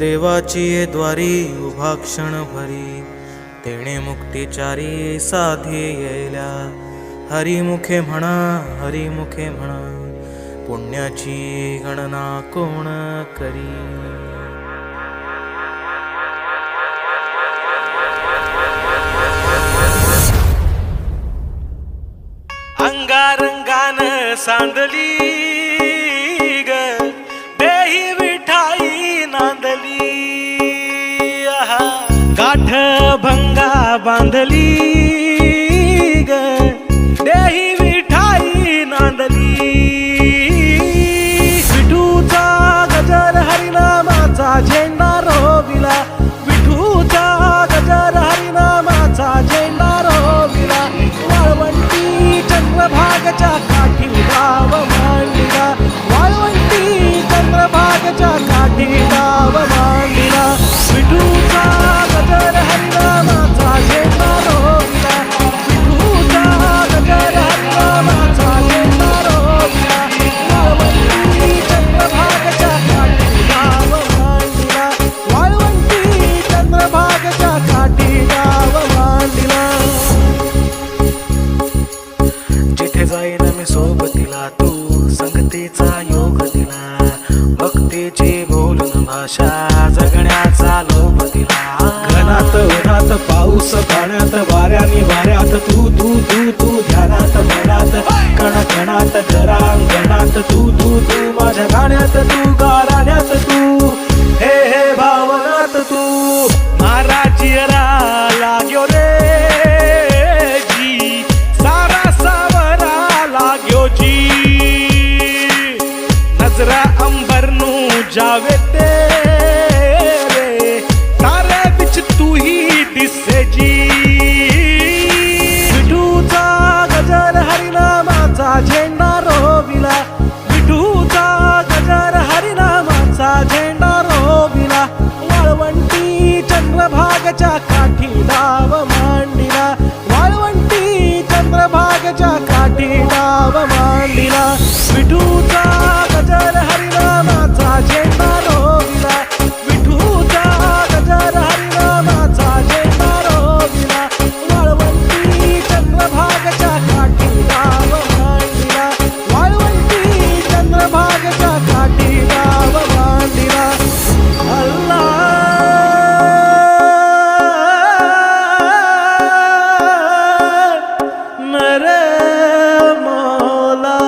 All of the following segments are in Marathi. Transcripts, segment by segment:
देवाची ये द्वारी उभा क्षण भरी, तेणे मुक्तिचारी साधी येल्या. हरिमुखे म्हणा, हरिमुखे म्हणा, पुण्याची गणना कोण करी. अंगारंगान सांदली ग देही विठाई नांदली. गाठ भंगा बांधली ग देही विठाई नांदली. विठूचा गजर हरिनामाचा झेंडा रोविला. विठूचा गजर हरिनामाचा झेंडा रोविला. वाळवंटी चंद्रभागच्या काठी गाव मांडला. वाळवंटी चंद्रभागच्या काठी गाव मांडला. विठूचा गजर हरिनामाचा झेंडा रोविला. विठूचा गजर हरिनामाचा झेंडा रोविला. वाळवंटी चंद्रभागच्या काठी गाव मांडला. वाळवंटी चंद्रभागच्या काठी गाव मांडला. जिथे जाईन मी सोबतीला, तू संगतीचा योग दिला. भक्तीची बोलून भाषा जगण्याचा लोभ दिला. घनात उन्हात पाऊस पाण्यात वाऱ्यानी वाऱ्यात तू तू तू तू ध्यानात मनात कण कणात घरांगणात तू तू तू माझ्या गाण्यात तू गाराण्यात तू हे हे भावनात तू. महाराजियरा लाग्यो रे जी, सारा सावरा लाग्यो जी. नजरा अंबरनू जावे तेरे, तारे बिच तू ही दिसे जी. विठूचा गजर हरिनामाचा झेंडा रोविला. विठूचा गजर हरिनामाचा झेंडा रोविला. वाळवंटी चंद्रभागच्या काठी डाव मांडिला. वाळवंटी चंद्रभागच्या काठी डाव मांडिला. विठूचा गजर हरिनामाचा झेंडा रोविला. विठूचा गजर हरिनामाचा झेंडा रोविला. वाळवंटी चंद्रभागच्या काठी डाव मांडिला. वाळवंटी चंद्रभागच्या काठी डाव मांडिला. अल्लाह मेरे मौला.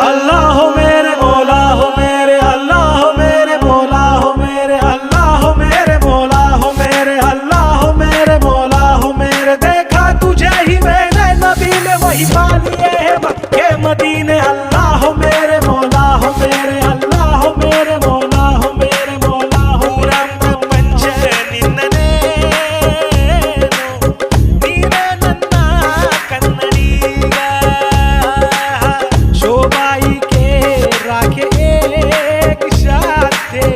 अल्लाह हो मेरे मौला हो मेरे अल्लाह हो मेरे मौला हो मेरे अल्लाह हो मेरे मौला हो मेरे अल्लाह हो मेरे मौला हो मेरे. देखा तुझे ही मैंने नबी ने वही पा लिए है मक्के मदीने. अल्लाह हो मेरे मौला हो मेरे अल्लाह हो मेरे मौला हो मेरे मौला हो. ಪ್ರಪಂಚ ನಿನ್ನನೇ ನೀನೇ ನನ್ನ ಕನ್ನಡೀಗ. शोभाई के राखे एक शाथे,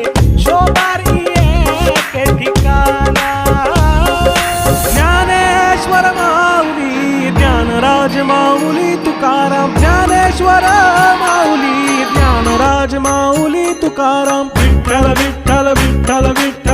शोभारी एक ठिकाणा. ज्ञानेश्वर माऊली ज्ञानराज माऊली तुकाराम. ज्ञानेश्वर माऊली ज्ञानराज माऊली तुकाराम. विठ्ठल विठ्ठल विठ्ठल विठ्ठल